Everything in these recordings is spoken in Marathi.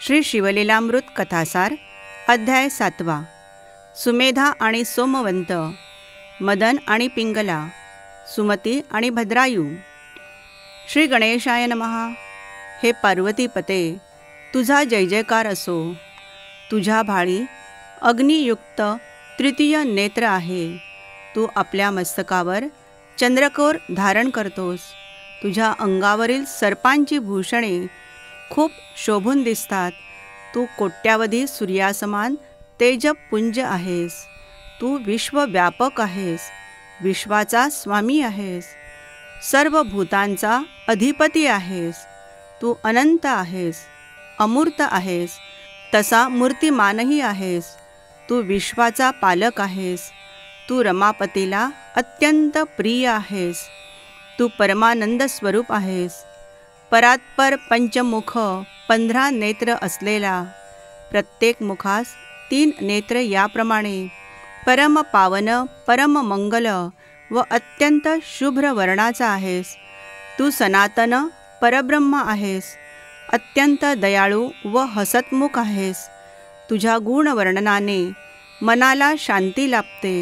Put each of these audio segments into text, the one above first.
श्री शिवलीलामृत कथासार अध्याय 7. सुमेधा आणि सोमवंत, मदन आणि पिंगला, सुमती आणि भद्रायू. श्री गणेशाय नमः. हे पार्वतीपते, तुझा जय जयकार असो. तुझ्या भाळी अग्नियुक्त तृतीय नेत्र आहे. तू आपल्या मस्तकावर चंद्रकोर धारण करतोस. तुझ्या अंगावरील सर्पांची भूषणे खूप शोभून दिसतात. तू कोट्यावधी सूर्यासमान तेजपुंज आहेस. तू विश्वव्यापक आहेस, विश्वाचा स्वामी आहेस, सर्व भूतांचा अधिपती आहेस. तू अनंत आहेस, अमूर्त आहेस, तसा मूर्तिमानही आहेस. तू विश्वाचा पालक आहेस. तू रमापतीला अत्यंत प्रिय आहेस. तू परमानंद स्वरूप आहेस. परात्पर पंचमुख 15 नेत्र असलेला, प्रत्येक मुखास 3 नेत्र याप्रमाणे परम पावन, परम मंगल व अत्यंत शुभ्र वर्णाचा आहेस. तू सनातन परब्रह्म आहेस. अत्यंत दयाळू व हसतमुख आहेस. तुझ्या गुणवर्णनाने मनाला शांती लाभते.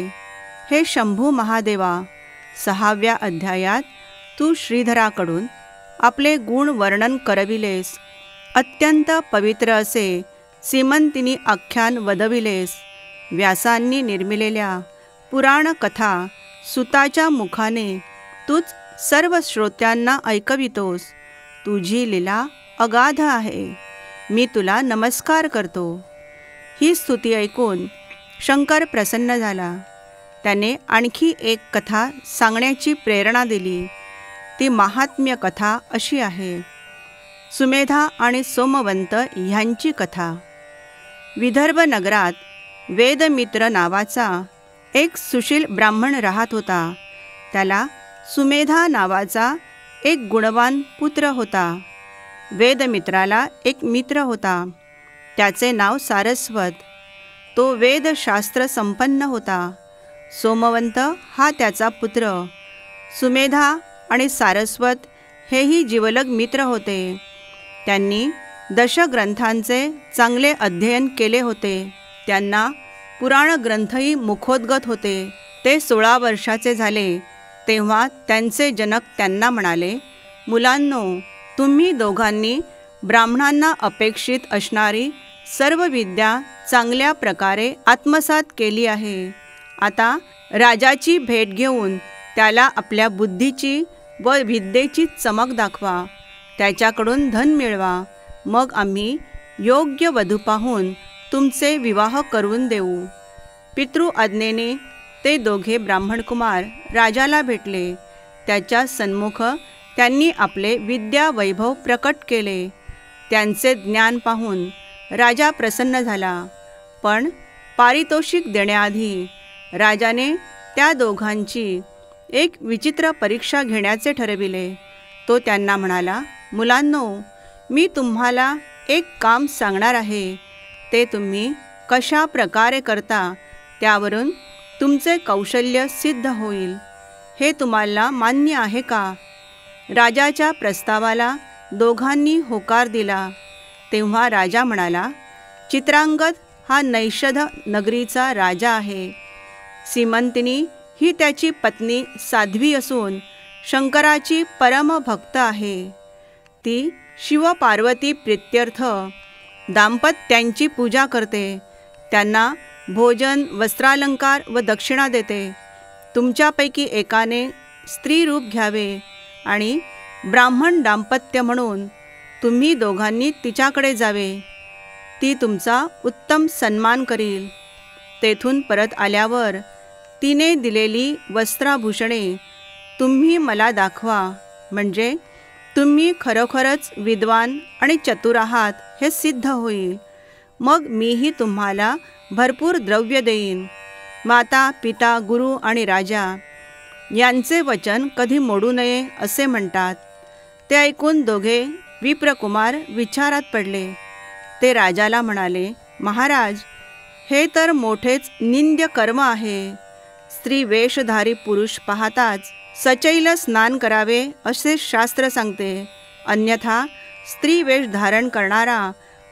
हे शंभू महादेवा, 6व्या अध्यायात तू श्रीधराकडून आपले गुण वर्णन करविलेस. अत्यंत पवित्र असे सीमंतिनी आख्यान वदविलेस. व्यासांनी निर्मिलेल्या पुराण कथा सुताच्या मुखाने तूच सर्व श्रोत्यांना ऐकवितोस. तुझी लीला अगाध आहे. मी तुला नमस्कार करतो. ही स्तुती ऐकून शंकर प्रसन्न झाला. त्याने आणखी एक कथा सांगण्याची प्रेरणा दिली. ती महात्म्य कथा अशी आहे. सुमेधा आणि सोमवंत ह्यांची कथा. विदर्भ नगरात वेदमित्र नावाचा एक सुशील ब्राह्मण राहत होता. त्याला सुमेधा नावाचा एक गुणवान पुत्र होता. वेदमित्राला एक मित्र होता. त्याचे नाव सारस्वत. तो वेदशास्त्र संपन्न होता. सोमवंत हा त्याचा पुत्र. सुमेधा आणि सारस्वत हेही जिवलग मित्र होते. त्यांनी दशग्रंथांचे चांगले अध्ययन केले होते. त्यांना पुराण ग्रंथही मुखोद्गत होते. ते 16 वर्षाचे झाले तेव्हा त्यांचे जनक त्यांना म्हणाले, मुलांनो, तुम्ही दोघांनी ब्राह्मणांना अपेक्षित असणारी सर्व विद्या चांगल्या प्रकारे आत्मसात केली आहे. आता राजाची भेट घेऊन त्याला आपल्या बुद्धीची व विद्येची चमक दाखवा. त्याच्याकडून धन मिळवा. मग आम्ही योग्य वधू पाहून तुमचे विवाह करून देऊ. पितृआज्ञेने ते दोघे ब्राह्मणकुमार राजाला भेटले. त्याच्या सन्मुख त्यांनी आपले विद्या वैभव प्रकट केले. त्यांचे ज्ञान पाहून राजा प्रसन्न झाला. पण पारितोषिक देण्याआधी राजाने त्या दोघांची एक विचित्र परीक्षा घेण्याचे ठरविले. तो त्यांना म्हणाला, मुलांनो, मी तुम्हाला एक काम सांगणार आहे. ते तुम्ही कशा प्रकारे करता त्यावरून तुमचे कौशल्य सिद्ध होईल. हे तुम्हाला मान्य आहे का? राजाच्या प्रस्तावाला दोघांनी होकार दिला. तेव्हा राजा म्हणाला, चित्रांगद हा नैषध नगरीचा राजा आहे. सीमंतिनी ही त्याची पत्नी साध्वी असून शंकराची परमभक्त आहे. ती शिवपार्वती प्रीत्यर्थ दाम्पत्यांची पूजा करते. त्यांना भोजन, वस्त्रालंकार व दक्षिणा देते. तुमच्यापैकी एकाने स्त्रीरूप घ्यावे आणि ब्राह्मण दाम्पत्य म्हणून तुम्ही दोघांनी तिच्याकडे जावे. ती तुमचा उत्तम सन्मान करील. तेथून परत आल्यावर तिने दिलेली वस्त्राभूषणे तुम्ही मला दाखवा. म्हणजे तुम्ही खरोखरच विद्वान आणि चतुर आहात हे सिद्ध होईल. मग मीही तुम्हाला भरपूर द्रव्य देईन. माता, पिता, गुरु आणि राजा यांचे वचन कधी मोडू नये असे म्हणतात. ते ऐकून दोघे विप्रकुमार विचारात पडले. ते राजाला म्हणाले, महाराज, हे तर मोठेच निंद्य कर्म आहे. स्त्री वेशधारी पुरुष पाहताच सचैल स्नान करावे असे शास्त्र सांगते. अन्यथा स्त्री वेश धारण करणारा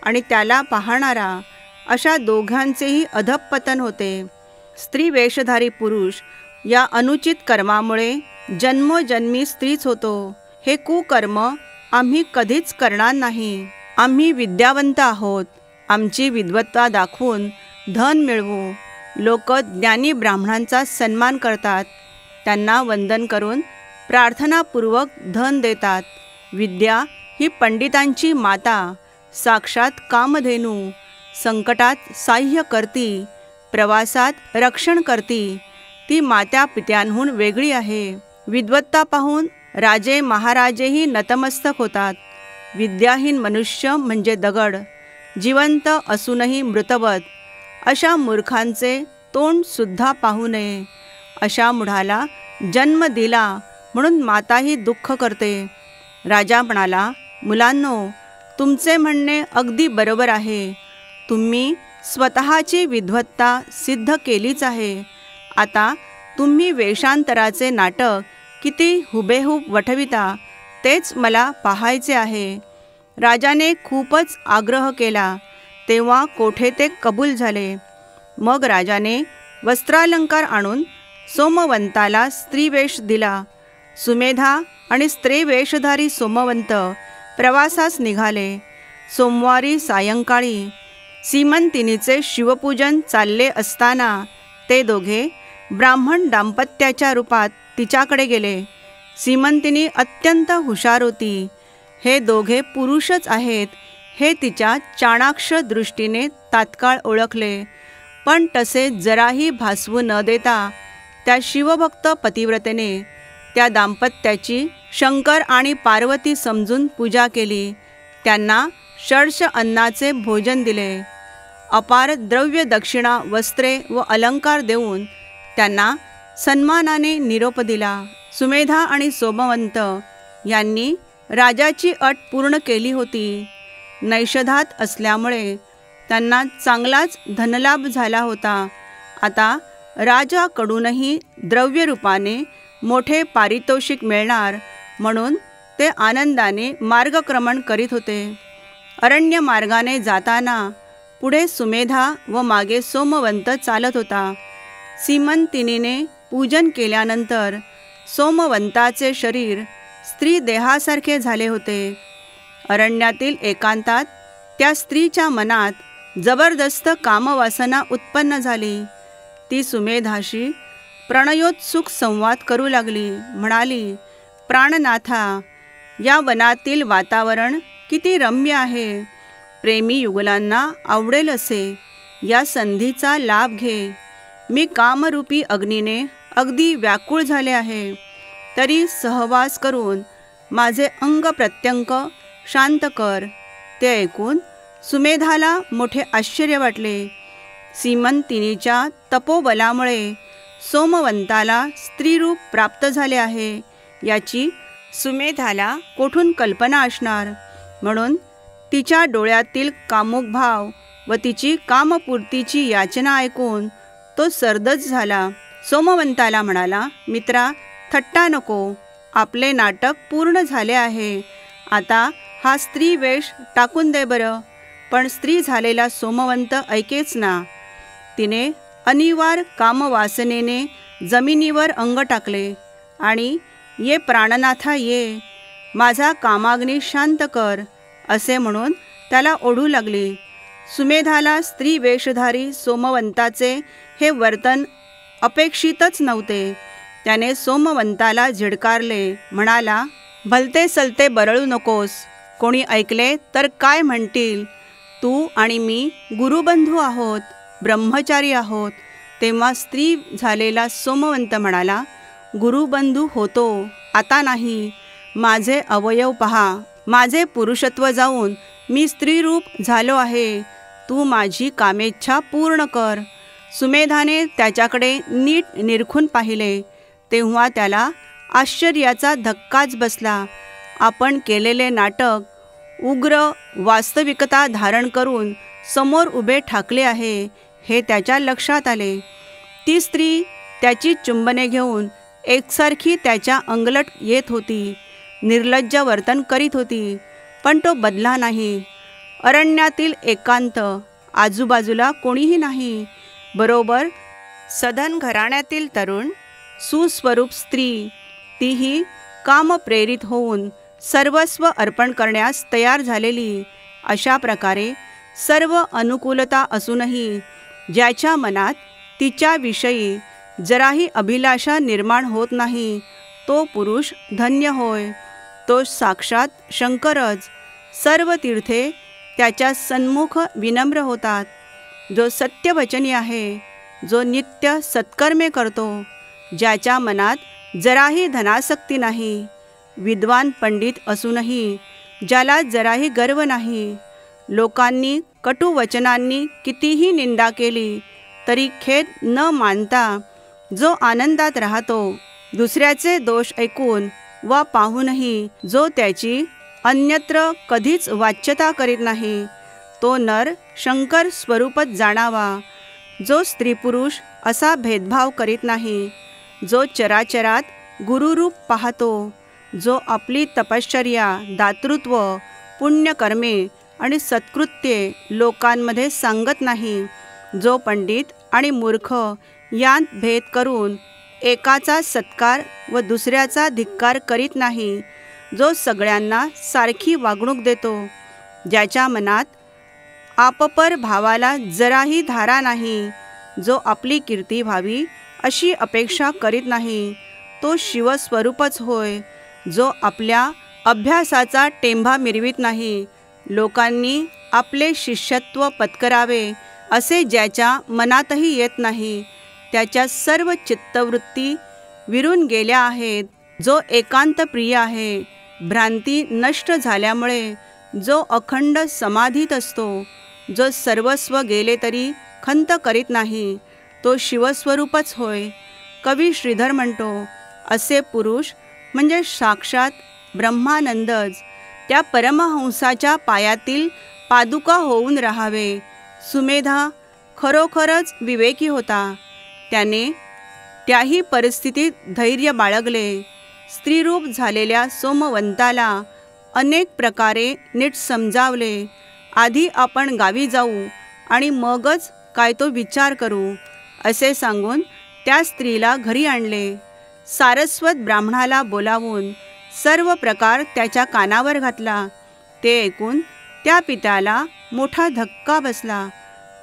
आणि त्याला पाहणारा अशा दोघांचेही अधःपतन होते. स्त्री वेशधारी पुरुष या अनुचित कर्मामुळे जन्मोजन्मी स्त्रीच होतो. हे कुकर्म आम्ही कधीच करणार नाही. आम्ही विद्यावंत आहोत. आमची विद्वत्ता दाखवून धन मिळवू. लोक ज्ञानी ब्राह्मणांचा सन्मान करतात. त्यांना वंदन करून प्रार्थनापूर्वक धन देतात. विद्या ही पंडितांची माता, साक्षात कामधेनू, संकटात साह्य करती, प्रवासात रक्षण करती. ती मात्या पित्यांहून वेगळी आहे. विद्वत्ता पाहून राजे महाराजेही नतमस्तक होतात. विद्याहीन मनुष्य म्हणजे दगड, जिवंत असूनही मृतवत. अशा मूर्खांचे तोंडसुद्धा पाहू नये. अशा मुढाला जन्म दिला म्हणून माताही दुःख करते. राजा म्हणाला, मुलांनो, तुमचे म्हणणे अगदी बरोबर आहे. तुम्ही स्वतःची विद्वत्ता सिद्ध केलीच आहे. आता तुम्ही वेषांतराचे नाटक किती हुबेहूब वठविता तेच मला पाहायचे आहे. राजाने खूपच आग्रह केला तेव्हा कोठे ते कबूल झाले. मग राजाने वस्त्रालंकार आणून सोमवंताला स्त्रीवेश दिला. सुमेधा आणि स्त्रीवेशधारी सोमवंत प्रवासास निघाले. सोमवारी सायंकाळी सीमंतिनीचे शिवपूजन चालले असताना ते दोघे ब्राह्मण दाम्पत्याच्या रूपात तिच्याकडे गेले. सीमंतिनी अत्यंत हुशार होती. हे दोघे पुरुषच आहेत हे तिच्या चाणाक्ष दृष्टीने तात्काळ ओळखले. पण तसे जराही भासवू न देता त्या शिवभक्त पतिव्रतेने त्या दाम्पत्याची शंकर आणि पार्वती समजून पूजा केली. त्यांना षड्श अन्नाचे भोजन दिले. अपार द्रव्य दक्षिणा, वस्त्रे व अलंकार देऊन त्यांना सन्मानाने निरोप दिला. सुमेधा आणि सोमवंत यांनी राजाची अट पूर्ण केली होती. नैषधात असल्यामुळे त्यांना चांगलाच धनलाभ झाला होता. आता राजाकडूनही द्रव्यरूपाने मोठे पारितोषिक मिळणार म्हणून ते आनंदाने मार्गक्रमण करीत होते. अरण्य मार्गाने जाताना पुढे सुमेधा व मागे सोमवंत चालत होता. सीमंतिनीने पूजन केल्यानंतर सोमवंताचे शरीर स्त्री देहासारखे झाले होते. अरण्यातील एकांतात त्या स्त्रीच्या मनात जबरदस्त कामवासना उत्पन्न झाली. ती सुमेधाशी प्रणयोत्सुक संवाद करू लागली. म्हणाली, प्राणनाथा, या वनातील वातावरण किती रम्य आहे. प्रेमी युगलांना आवडेल असे या संधीचा लाभ घे. मी कामरूपी अग्नीने अगदी व्याकुळ झाले आहे. तरी सहवास करून माझे अंग प्रत्यंग शांत कर. ते ऐकून सुमेधाला मोठे आश्चर्य वाटले. सीमंतिनीच्या तपोबलामुळे सोमवंताला स्त्रीरूप प्राप्त झाले आहे याची सुमेधाला कोठून कल्पना असणार. म्हणून तिच्या डोळ्यातील कामुक भाव व तिची कामपूर्तीची याचना ऐकून तो सरदच झाला. सोमवंताला म्हणाला, मित्रा, थट्टा नको. आपले नाटक पूर्ण झाले आहे. आता हा स्त्री वेश टाकून दे बरं. पण स्त्री झालेला सोमवंत ऐकेच ना. तिने अनिवार्य कामवासनेने जमिनीवर अंग टाकले आणि ये प्राणनाथा ये, माझा कामाग्नी शांत कर असे म्हणून त्याला ओढू लागली. सुमेधाला स्त्री वेशधारी सोमवंताचे हे वर्तन अपेक्षितच नव्हते. त्याने सोमवंताला झिडकारले. म्हणाला, भलते सलते बरळू नकोस. कोणी ऐकले तर काय म्हणतील. तू आणि मी गुरुबंधू आहोत, ब्रह्मचारी आहोत. तेव्हा स्त्री झालेला सोमवंत म्हणाला, गुरुबंधू होतो, आता नाही. माझे अवयव पहा. माझे पुरुषत्व जाऊन मी स्त्रीरूप झालो आहे. तू माझी कामेच्छा पूर्ण कर. सुमेधाने त्याच्याकडे नीट निरखून पाहिले तेव्हा त्याला आश्चर्याचा धक्काच बसला. आपण केलेले नाटक उग्र वास्तविकता धारण करून समोर उभे ठाकले आहे हे त्याच्या लक्षात आले. ती स्त्री त्याची चुंबने घेऊन एकसारखी त्याच्या अंगलट येत होती. निर्लज्ज वर्तन करीत होती, पण तो बदला नाही. अरण्यातील एकांत, आजूबाजूला कोणीही नाही. बरोबर सधन घराण्यातील तरुण, सुस्वरूप स्त्री, तीही कामप्रेरित होऊन सर्वस्व अर्पण करण्यास तयार झालेली. अशा प्रकारे सर्व अनुकूलता असूनही ज्याच्या मनात तिच्याविषयी जराही अभिलाषा निर्माण होत नाही, तो पुरुष धन्य होय. तो साक्षात शंकरच. सर्व तीर्थे त्याच्या सन्मुख विनम्र होतात. जो सत्यवचनी आहे, जो नित्य सत्कर्मे करतो, ज्याच्या मनात जराही धनासक्ती नाही, विद्वान पंडित असूनही ज्याला जराही गर्व नाही, लोकांनी कटू वचनांनी कितीही निंदा केली तरी खेद न मानता जो आनंदात राहतो, दुसऱ्याचे दोष ऐकून वा पाहूनही जो त्याची अन्यत्र कधीच वाच्यता करीत नाही, तो नर शंकर स्वरूपच जाणावा. जो स्त्री पुरुष असा भेदभाव करीत नाही, जो चराचरात गुरुरूप पाहतो, जो आपली तपश्चर्या, दातृत्व, पुण्यकर्मे आणि सत्कृत्ये लोकांमध्ये सांगत नाही, जो पंडित आणि मूर्ख यांत भेद करून एकाचा सत्कार व दुसऱ्याचा धिक्कार करीत नाही, जो सगळ्यांना सारखी वागणूक देतो, ज्याच्या मनात आपपर भावाला जराही धारा नाही, जो आपली कीर्ती व्हावी अशी अपेक्षा करीत नाही, तो शिवस्वरूपच होय. जो आपल्या अभ्यासाचा टेंभा मिरवित नाही, लोकांनी आपले शिष्यत्व पत्करावे असे ज्याच्या मनातही येत नाही, त्याच्या सर्व चित्तवृत्ती विरून गेल्या आहेत, जो एकांत प्रिय आहे, भ्रांती नष्ट झाल्यामुळे जो अखंड समाधीत असतो, जो सर्वस्व गेले तरी खंत करीत नाही, तो शिवस्वरूपच होय. कवी श्रीधर म्हणतो, असे पुरुष म्हणजे साक्षात ब्रह्मानंदच. त्या परमहंसाच्या पायातील पादुका होऊन राहावे. सुमेधा खरोखरच विवेकी होता. त्याने त्याही परिस्थितीत धैर्य बाळगले. स्त्रीरूप झालेल्या सोमवंताला अनेक प्रकारे नीट समजावले. आधी आपण गावी जाऊ आणि मगच काय तो विचार करू असे सांगून त्या स्त्रीला घरी आणले. सारस्वत ब्राह्मणाला बोलावून सर्व प्रकार त्याच्या कानावर घातला. ते ऐकून त्या पित्याला मोठा धक्का बसला.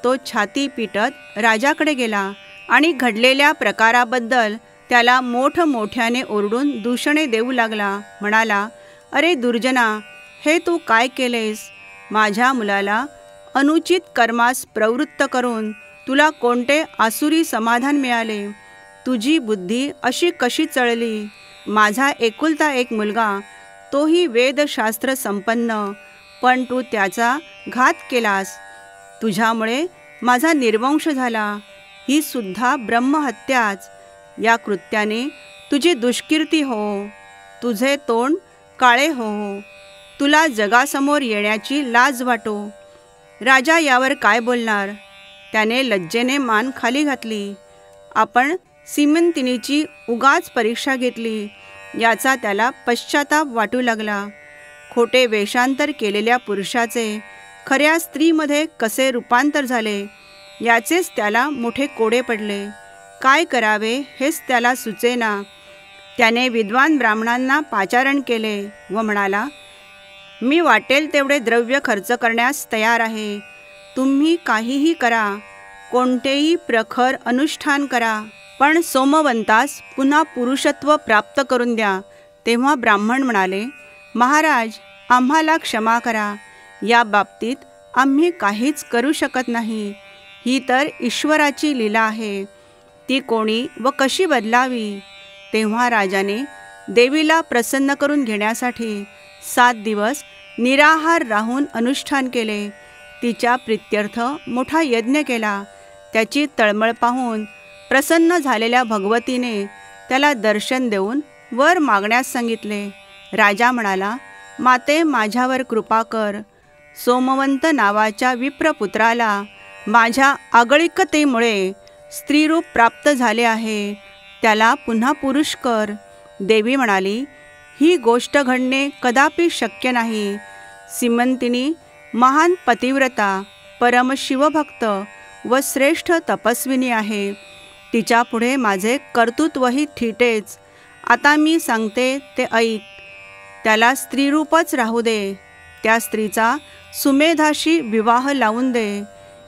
तो छाती पिटत राजाकडे गेला आणि घडलेल्या प्रकाराबद्दल त्याला मोठमोठ्याने ओरडून दूषणे देऊ लागला. म्हणाला, अरे दुर्जना, हे तू काय केलेस? माझ्या मुलाला अनुचित कर्मास प्रवृत्त करून तुला कोणते आसुरी समाधान मिळाले? तुझी बुद्धी अशी कशी चळली? माझा एकुलता एक मुलगा, तोही वेदशास्त्र संपन्न, पण तू त्याचा घात केलास. तुझ्यामुळे माझा निर्वंश झाला. ही सुद्धा ब्रह्महत्याच. या कृत्याने तुझी दुष्कीर्ती हो, तुझे तोंड काळे हो, तुला जगासमोर येण्याची लाज वाटो. राजा यावर काय बोलणार? त्याने लज्जेने मान खाली घातली. आपण सीमंतिनीची उगाच परीक्षा घेतली याचा त्याला पश्चाताप वाटू लागला. खोटे वेषांतर केलेल्या पुरुषाचे खऱ्या स्त्रीमध्ये कसे रूपांतर झाले याचेच त्याला मोठे कोडे पडले. काय करावे हेच त्याला सुचेना. त्याने विद्वान ब्राह्मणांना पाचारण केले व म्हणाला, मी वाटेल तेवढे द्रव्य खर्च करण्यास तयार आहे. तुम्ही काहीही करा, कोणतेही प्रखर अनुष्ठान करा, पण सोमवंतास पुन्हा पुरुषत्व प्राप्त करून द्या. तेव्हा ब्राह्मण म्हणाले, महाराज, आम्हाला क्षमा करा. या बाबतीत आम्ही काहीच करू शकत नाही. ही तर ईश्वराची लीला आहे. ती कोणी व कशी बदलावी? तेव्हा राजाने देवीला प्रसन्न करून घेण्यासाठी 7 दिवस निराहार राहून अनुष्ठान केले. तिच्या प्रीत्यर्थ मोठा यज्ञ केला. त्याची तळमळ पाहून प्रसन्न झालेल्या भगवतीने त्याला दर्शन देऊन वर मागण्यास सांगितले. राजा म्हणाला, माते, माझ्यावर कृपा कर. सोमवंत नावाच्या विप्रपुत्राला माझ्या आगळिकतेमुळे स्त्रीरूप प्राप्त झाले आहे. त्याला पुन्हा पुरुष कर. देवी म्हणाली, ही गोष्ट घडणे कदापि शक्य नाही. सीमंतिनी महान पतिव्रता, परम शिवभक्त व श्रेष्ठ तपस्विनी आहे. तिच्यापुढे माझे कर्तृत्वही थिटेच. आता मी सांगते ते ऐक. त्याला स्त्रीरूपच राहू दे. त्या स्त्रीचा सुमेधाशी विवाह लावून दे.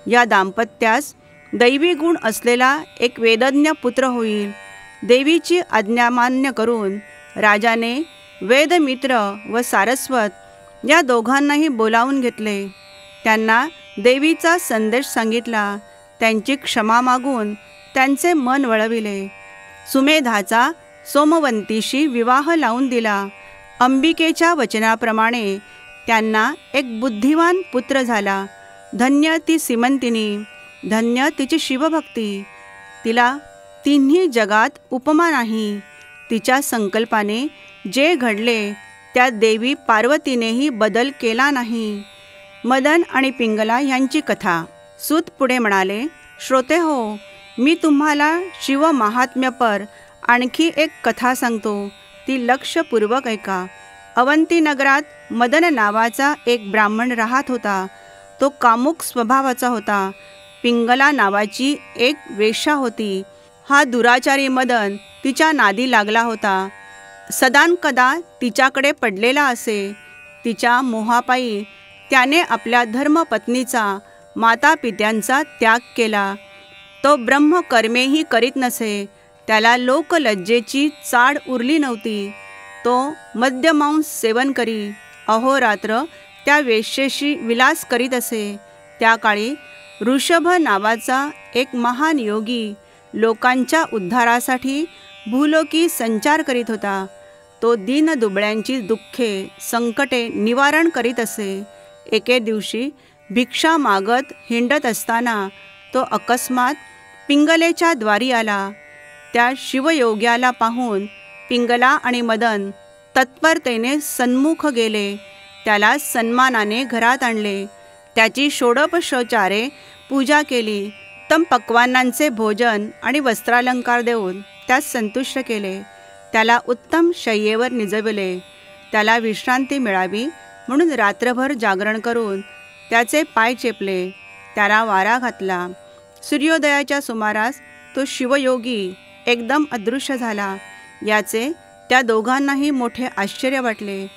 या दाम्पत्यास दैवी गुण असलेला एक वेदज्ञ पुत्र होईल. देवीची आज्ञा मान्य करून राजाने वेदमित्र व सारस्वत या दोघांनाही बोलावून घेतले. त्यांना देवीचा संदेश सांगितला. त्यांची क्षमा मागून त्यांचे मन वळविले. सुमेधाचा सोमवंतीशी विवाह लावून दिला. अंबिकेच्या वचनाप्रमाणे त्यांना एक बुद्धिवान पुत्र झाला. धन्य ती सीमंतिनी, धन्य तिची शिवभक्ती. तिला तिन्ही जगात उपमा नाही. तिच्या संकल्पाने जे घडले त्यात देवी पार्वतीनेही बदल केला नाही. मदन आणि पिंगला यांची कथा. सूत पुढे म्हणाले, श्रोते हो, मी तुम्हाला शिव महात्म्यपर आणखी एक कथा सांगतो. ती लक्षपूर्वक ऐका. अवंती नगरात मदन नावाचा एक ब्राह्मण राहत होता. तो कामुक स्वभावाचा होता. पिंगला नावाची एक वेश्या होती. हा दुराचारी मदन तिच्या नादी लागला होता. सदानकदा तिच्याकडे पडलेला असे. तिच्या मोहापायी त्याने आपल्या धर्मपत्नीचा, मातापित्यांचा त्याग केला. तो ब्रह्मकर्मेही करीत नसे. त्याला लोकलज्जेची चाड उरली नव्हती. तो मद्यमांस सेवन करी. अहोरात्र त्या वेश्येशी विलास करीत असे. त्या काळी ऋषभ नावाचा एक महान योगी लोकांच्या उद्धारासाठी भूलोकी संचार करीत होता. तो दीनदुबळ्यांची दुःखे, संकटे निवारण करीत असे. एके दिवशी भिक्षा मागत हिंडत असताना तो अकस्मात पिंगलेच्या द्वारी आला. त्या शिवयोग्याला पाहून पिंगला आणि मदन तत्परतेने सन्मुख गेले. त्याला सन्मानाने घरात आणले. त्याची षोडोपचारे पूजा केली. उत्तम पक्वान्नांचे भोजन आणि वस्त्रालंकार देऊन त्यास संतुष्ट केले. त्याला उत्तम शय्येवर निजविले. त्याला विश्रांती मिळावी म्हणून रात्रभर जागरण करून त्याचे पाय चेपले. त्याला वारा घातला. सूर्योदयाच्या सुमारास तो शिवयोगी एकदम अदृश्य झाला. याचे त्या दोघांनाही मोठे आश्चर्य वाटले.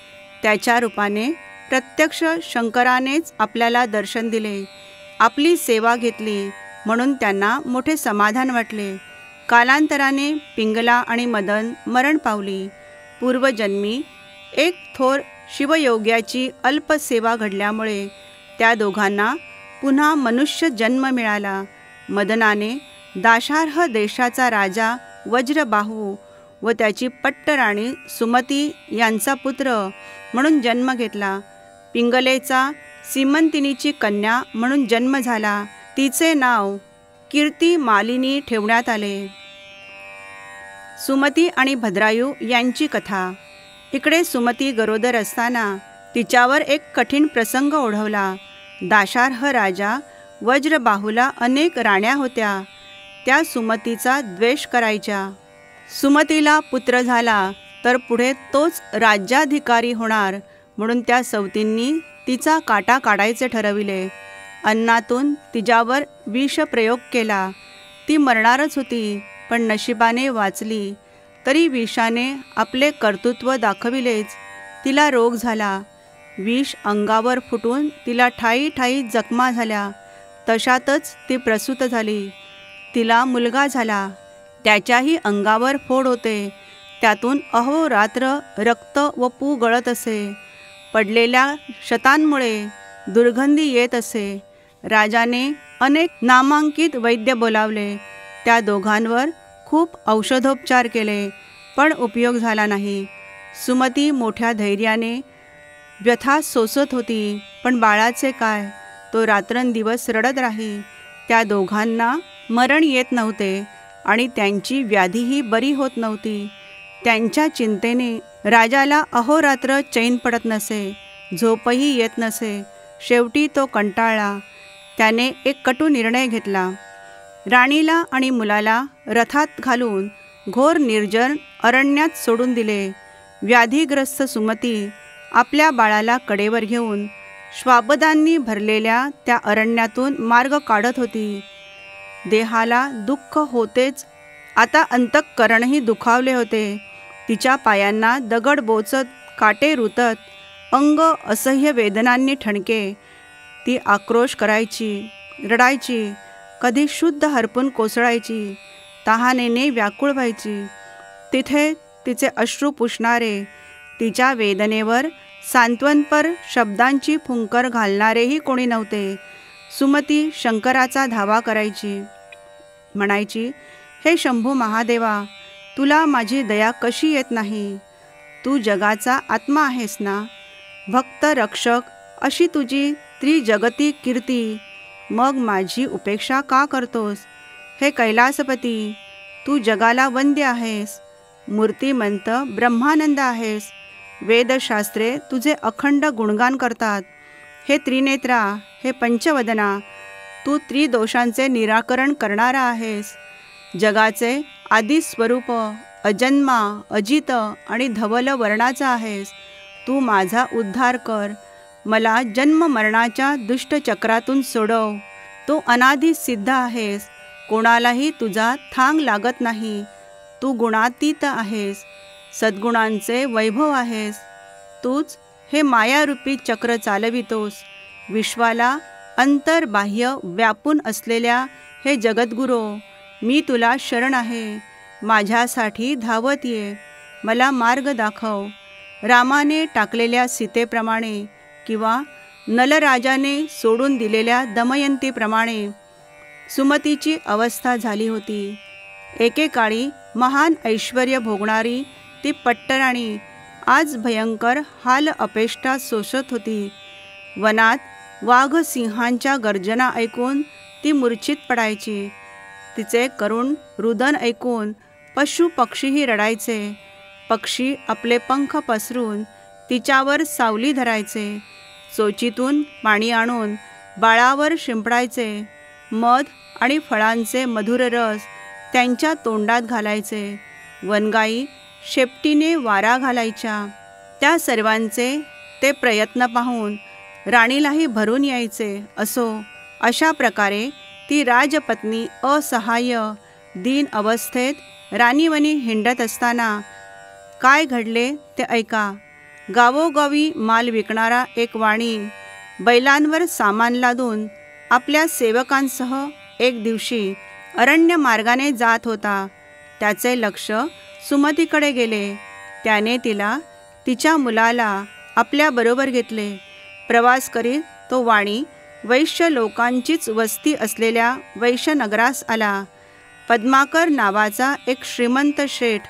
त्याच्या रूपाने प्रत्यक्ष शंकरानेच आपल्याला दर्शन दिले. आपली सेवा घेतली म्हणून त्यांना मोठे समाधान वाटले. कालांतराने पिंगला आणि मदन मरण पावली. पूर्वजन्मी एक थोर शिवयोग्याची अल्पसेवा घडल्यामुळे त्या दोघांना पुन्हा मनुष्य जन्म मिळाला. मदनाने दाशार्ह देशाचा राजा वज्रबाहू व त्याची पट्टराणी सुमती यांचा पुत्र म्हणून जन्म घेतला. पिंगलेचा सीमंतिनीची कन्या म्हणून जन्म झाला. तिचे नाव कीर्ती मालिनी ठेवण्यात आले. सुमती आणि भद्रायू यांची कथा. इकडे सुमती गरोदर असताना तिच्यावर एक कठीण प्रसंग ओढवला. दाशार्ह राजा वज्रबाहूला अनेक राण्या होत्या. त्या सुमतीचा द्वेष करायच्या. सुमतीला पुत्र झाला तर पुढे तोच राज्याधिकारी होणार म्हणून त्या सवतींनी तिचा काटा काढायचे ठरविले. अन्नातून तिच्यावर विषप्रयोग केला. ती मरणारच होती, पण नशिबाने वाचली. तरी विषाने आपले कर्तृत्व दाखविलेच. तिला रोग झाला. विष अंगावर फुटून तिला ठायी ठायी जखमा झाल्या. तशातच ती प्रसूत झाली. तिला मुलगा झाला. त्याच्याही अंगावर फोड होते. त्यातून अहोरात्र रक्त व पू गळत असे. पडलेल्या शतांमुळे दुर्गंधी येत असे. राजाने अनेक नामांकित वैद्य बोलावले. त्या दोघांवर खूप औषधोपचार केले, पण उपयोग झाला नाही. सुमती मोठ्या धैर्याने व्यथा सोसत होती, पण बाळाचे काय? तो रात्रंदिवस रडत राही. त्या दोघांना मरण येत नव्हते आणि त्यांची व्याधीही बरी होत नव्हती. त्यांच्या चिंतेने राजाला अहोरात्र चैन पडत नसे, झोपही येत नसे. शेवटी तो कंटाळला. त्याने एक कटू निर्णय घेतला. राणीला आणि मुलाला रथात घालून घोर निर्जन अरण्यात सोडून दिले. व्याधीग्रस्त सुमती आपल्या बाळाला कडेवर घेऊन श्वापदांनी भरलेल्या त्या अरण्यातून मार्ग काढत होती. देहाला दुःख होतेच, आता अंतःकरणही दुखावले होते. तिच्या पायांना दगड बोचत, काटे रुतत, अंग असह्य वेदनांनी ठणके. ती आक्रोश करायची, रडायची, कधी शुद्ध हरपून कोसळायची, तहानेने व्याकुळ व्हायची. तिथे तिचे अश्रू पुसणारे, तिच्या वेदनेवर सांत्वनपर शब्दांची फुंकर घालणारेही कोणी नव्हते. सुमती शंकराचा धावा करायची, म्हणायची, हे शंभू महादेवा, तुला माझी दया कशी येत नाही? तू जगाचा आत्मा आहेस ना, भक्त रक्षक अशी तुझी त्रिजगती कीर्ती, मग माझी उपेक्षा का करतोस? हे कैलासपती, तू जगाला वंद्य आहेस, मूर्तिमंत ब्रह्मानंद आहेस. वेदशास्त्रे तुझे अखंड गुणगान करतात. हे त्रिनेत्रा, हे पंचवदना, तू त्रिदोषांचे निराकरण करणारा आहेस. जगाचे आदी स्वरूप, अजन्मा, अजित आणि धवल वर्णाचा आहेस. तू माझा उद्धार कर, मला जन्म मरणाच्या दुष्टचक्रातून सोडव. तू अनादी सिद्ध आहेस, कोणालाही तुझा थांग लागत नाही. तू गुणातीत आहेस, सद्गुणांचे वैभव आहेस. तूच हे मायारूपी चक्र चालवितोस. विश्वाला अंतर्बाह्य व्यापून असलेल्या हे जगद्गुरो, मी तुला शरण आहे. माझ्यासाठी धावत ये, मला मार्ग दाखव. रामाने टाकलेल्या सीतेप्रमाणे किंवा नलराजाने सोडून दिलेल्या दमयंतीप्रमाणे सुमतीची अवस्था झाली होती. एकेकाळी महान ऐश्वर्य भोगणारी ती पट्टराणी आज भयंकर हाल अपेष्टा सोसत होती. वनात वाघ सिंहांच्या गर्जना ऐकून ती मूर्छित पडायची. तिचे करुण रुदन ऐकून पशु पक्षीही रडायचे. पक्षी आपले पंख पसरून तिच्यावर सावली धरायचे. चोचीतून पाणी आणून बाळावर शिंपडायचे. मध आणि फळांचे मधुर रस त्यांच्या तोंडात घालायचे. वनगाई शेपटीने वारा घालायच्या. त्या सर्वांचे ते प्रयत्न पाहून राणीलाही भरून यायचे. असो, अशा प्रकारे ती राजपत्नी असहाय्य दीन अवस्थेत राणीवनी हिंडत असताना काय घडले ते ऐका. गावोगावी माल विकणारा एक वाणी बैलांवर सामान लादून आपल्या सेवकांसह एक दिवशी अरण्य मार्गाने जात होता. त्याचे लक्ष सुमतीकडे गेले. त्याने तिला, तिच्या मुलाला आपल्याबरोबर घेतले. प्रवास करीत तो वाणी वैश्य लोकांचीच वस्ती असलेल्या वैश्यनगरास आला. पद्माकर नावाचा एक श्रीमंत शेठ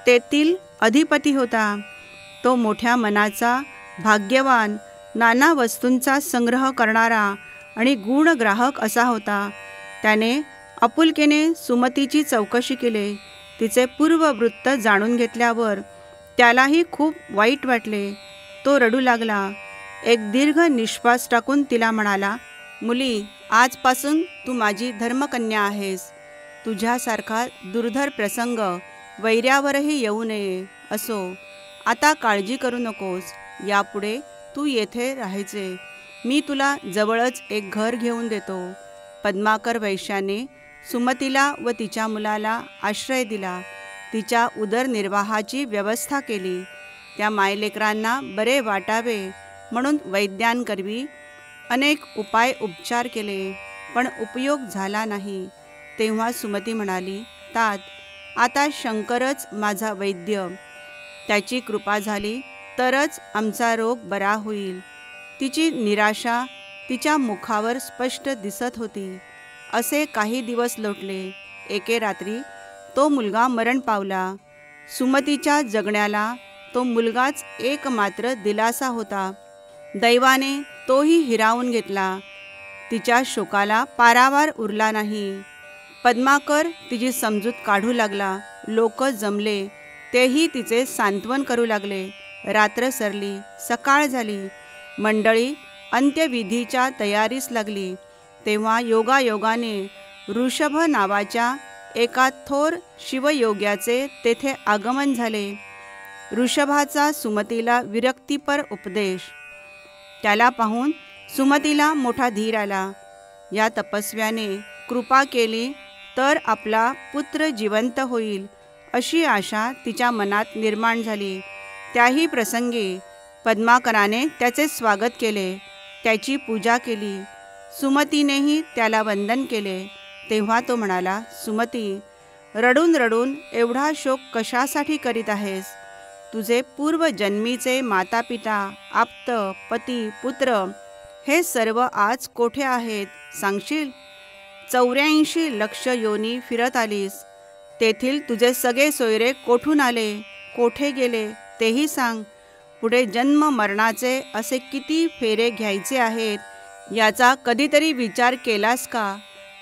तेथील अधिपती होता. तो मोठ्या मनाचा, भाग्यवान, नाना वस्तूंचा संग्रह करणारा आणि गुणग्राहक असा होता. त्याने आपुलकीने सुमतीची चौकशी केली. तिचे पूर्ववृत्त जाणून घेतल्यावर त्यालाही खूप वाईट वाटले. तो रडू लागला. एक दीर्घ निश्वास टाकून तिला म्हणाला, मुली, आजपासून तू माझी धर्मकन्या आहेस. तुझ्यासारखा दुर्धर प्रसंग वैऱ्यावरही येऊ नये. असो, आता काळजी करू नकोस. यापुढे तू येथे राहायचे. मी तुला जवळच एक घर घेऊन देतो. पद्माकर वैश्याने सुमतीला व तिच्या मुलाला आश्रय दिला. तिच्या उदरनिर्वाहाची व्यवस्था केली. त्या मायलेकरांना बरे वाटावे म्हणून वैद्यांकरवी अनेक उपाय उपचार केले, पण उपयोग झाला नाही. तेव्हा सुमती म्हणाली, तात, आता शंकरच माझा वैद्य. त्याची कृपा झाली तरच आमचा रोग बरा होईल. तिची निराशा तिच्या मुखावर स्पष्ट दिसत होती. असे काही दिवस लोटले. एके रात्री तो मुलगा मरण पावला. सुमतीच्या जगण्याला तो मुलगाच एकमात्र दिलासा होता. दैवाने तोही हिरावून घेतला. तिच्या शोकाला पारावार उरला नाही. पद्माकर तिची समजूत काढू लागला. लोक जमले, तेही तिचे सांत्वन करू लागले. रात्र सरली, सकाळ झाली. मंडळी अंत्यविधीच्या तयारीस लागली. तेव्हा योगायोगाने ऋषभ नावाच्या एका थोर शिवयोग्याचे तेथे आगमन झाले. ऋषभाचा सुमतीला विरक्तीपर उपदेश. त्याला पाहून सुमतीला मोठा धीर आला. या तपस्व्याने कृपा केली तर आपला पुत्र जिवंत होईल अशी आशा तिच्या मनात निर्माण झाली. त्याही प्रसंगी पद्माकराने त्याचे स्वागत केले, त्याची पूजा केली. सुमतीनेही त्याला वंदन केले. तेव्हा तो म्हणाला, सुमती, रडून रडून एवढा शोक कशासाठी करीत आहेस? तुझे पूर्वजन्मीचे माता पिता, आप्त, पती, पुत्र हे सर्व आज कोठे आहेत सांगशील? 84 लक्ष योनी फिरत आलीस. तेथील तुझे सगळे सोयरे कोठून आले, कोठे गेले तेही सांग. पुढे जन्म मरणाचे असे किती फेरे घ्यायचे आहेत याचा कधीतरी विचार केलास का?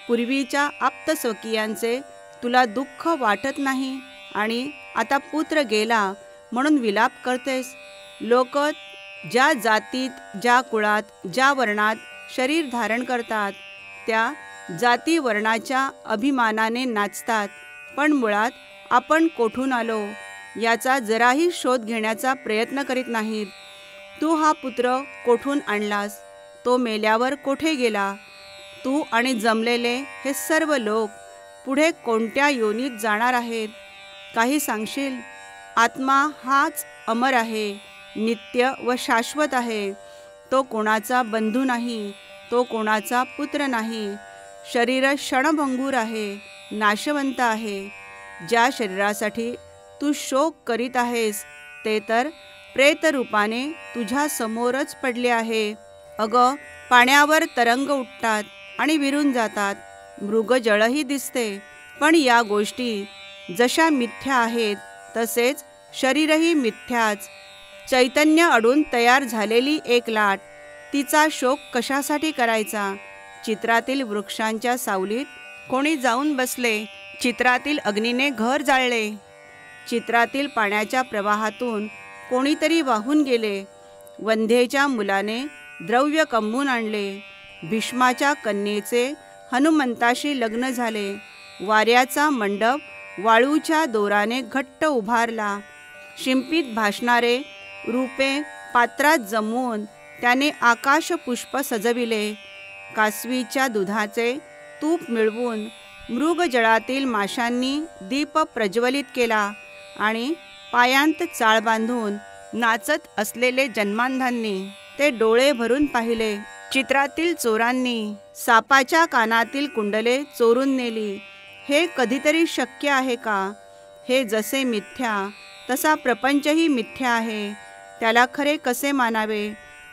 पूर्वीच्या आप्तस्वकीयांचे तुला दुःख वाटत नाही आणि आता पुत्र गेला म्हणून विलाप करतेस. लोक ज्या जातीत, ज्या कुळात, ज्या वर्णात शरीर धारण करतात त्या जाती वर्णाच्या अभिमानाने नाचतात, पण मुळात आपण कोठून आलो याचा जराही शोध घेण्याचा प्रयत्न करीत नाहीत. तू हा पुत्र कोठून आणलास? तो मेल्यावर कोठे गेला? तू आणि जमलेले हे सर्व लोक पुढे कोणत्या योनीत जाणार आहेत? काही सांगशील? आत्मा हाच अमर आहे, नित्य व शाश्वत आहे. तो कोणाचा बंधू नाही, तो कोणाचा पुत्र नाही. शरीर क्षणभंगूर आहे, नाशवंत आहे. ज्या शरीरासाठी तू शोक करीत आहेस ते तर प्रेतरूपाने तुझ्या समोरच पडले आहे. अगं, पाण्यावर तरंग उठतात आणि विरून जातात, मृगजळही दिसते, पण या गोष्टी जशा मिथ्या आहेत तसेच शरीरही मिथ्याच. चैतन्य अडून तयार झालेली एक लाट, तिचा शोक कशासाठी करायचा? चित्रातील वृक्षांच्या सावलीत कोणी जाऊन बसले, चित्रातील अग्नीने घर जाळले, चित्रातील पाण्याच्या प्रवाहातून कोणीतरी वाहून गेले, वंध्येच्या मुलाने द्रव्य कमवून आणले, भीष्माच्या कन्येचे हनुमंताशी लग्न झाले, वाऱ्याचा मंडप वाळूच्या दोराने घट्ट उभारला, शिंपीत भासणारे रूपे पात्रात जमवून त्याने आकाशपुष्प सजविले, कासवीच्या दुधाचे तूप मिळवून मृगजळातील माशांनी दीप प्रज्वलित केला आणि पायांत चाळ बांधून नाचत असलेले जन्मांधांनी ते डोळे भरून पाहिले. चित्रातील चोरांनी सापाच्या कानातील कुंडले चोरून नेली. हे कधीतरी शक्य आहे का? हे जसे मिथ्या तसा प्रपंचही मिथ्या आहे, त्याला खरे कसे मानावे?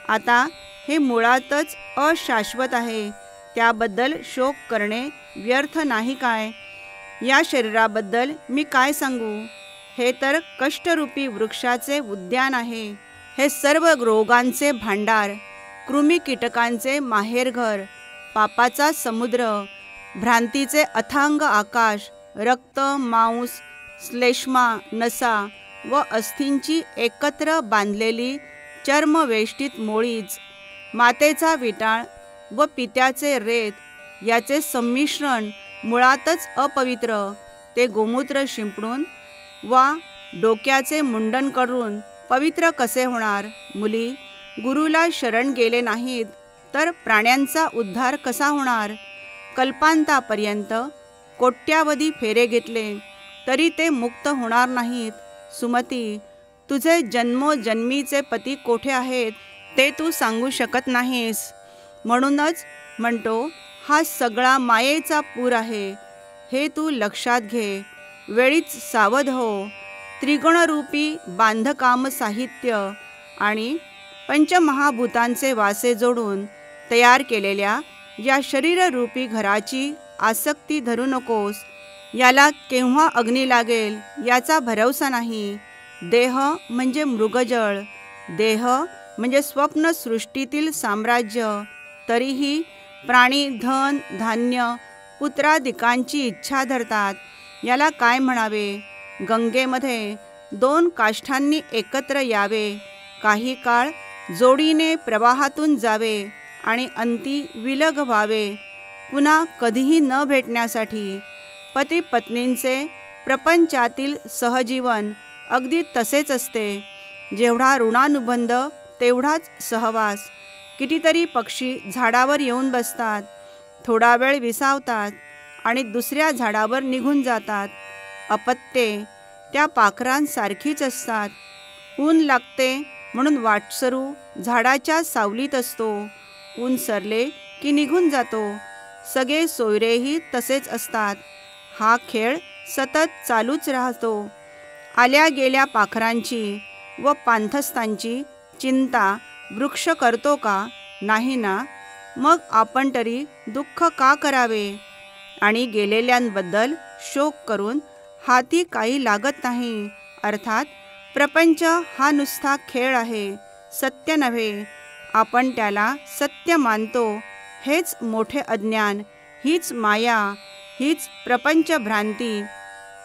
आता हे मुळातच अशाश्वत आहे, त्याबद्दल शोक करणे व्यर्थ नाही काय? या शरीराबद्दल मी काय सांगू? हे तर कष्टरूपी वृक्षाचे उद्यान आहे, हे सर्व रोगांचे भांडार, कृमी कीटकांचे माहेरघर, पापाचा समुद्र, भ्रांतीचे अथांग आकाश, रक्त, मांस, श्लेष्मा, नसा व अस्थींची एकत्र बांधलेली चर्मवेष्टित मोळीज, मातेचा विटाळ व पित्याचे रेत याचे संमिश्रण मुळातच अपवित्र. ते गोमूत्र शिंपडून वा डोक्याचे मुंडन करून पवित्र कसे होणार? मुली, गुरुला शरण गेले नाहीत तर प्राण्यांचा उद्धार कसा होणार? कल्पांतापर्यंत कोट्यावधी फेरे घेतले तरी ते मुक्त होणार नाहीत. सुमती, तुझे जन्मोजन्मीचे पती कोठे आहेत ते तू सांगू शकत नाहीस. म्हणूनच म्हणतो, हा सगळा मायेचा पूर आहे, हे तू लक्षात घे. वेळीच सावध हो. त्रिगुणरूपी बांधकाम साहित्य आणि पंचमहाभूतांचे वासे जोडून तयार केलेल्या या शरीररूपी घराची आसक्ती धरू नकोस. याला केव्हा अग्नी लागेल याचा भरवसा नाही. देह म्हणजे मृगजळ, देह म्हणजे स्वप्नसृष्टीतील साम्राज्य. तरीही प्राणी धन, धान्य, पुत्रादिकांची इच्छा धरतात. याला काय म्हणावे? गंगेमध्ये 2 काष्ठांनी एकत्र यावे, काही काळ जोडीने प्रवाहातून जावे आणि अंती विलग व्हावे, पुन्हा कधीही न भेटण्यासाठी. पती पत्नींचे प्रपंचातील सहजीवन अगदी तसेच असते. जेवढा ऋणानुबंध तेवढाच सहवास. कितीतरी पक्षी झाडावर येऊन बसतात, थोडा वेळ विसावतात आणि दुसऱ्या झाडावर निघून जातात. अपत्ये त्या पाखरांसारखीच असतात. ऊन लागते म्हणून वाटसरू झाडाच्या सावलीत असतो, ऊन सरले की निघून जातो. सगळे सोयरेही तसेच असतात. हा खेळ सतत चालूच राहतो. आल्या गेल्या पाखरांची व पांथस्तांची चिंता वृक्ष करतो का? नाही ना. मग आपण तरी दुःख का करावे आणि गेलेल्यांबद्दल शोक करून हाती काही लागत नाही. अर्थात प्रपंच हा नुसता खेळ आहे, सत्य नव्हे. आपण त्याला सत्य मानतो हेच मोठे अज्ञान, हीच माया, हीच प्रपंच भ्रांती.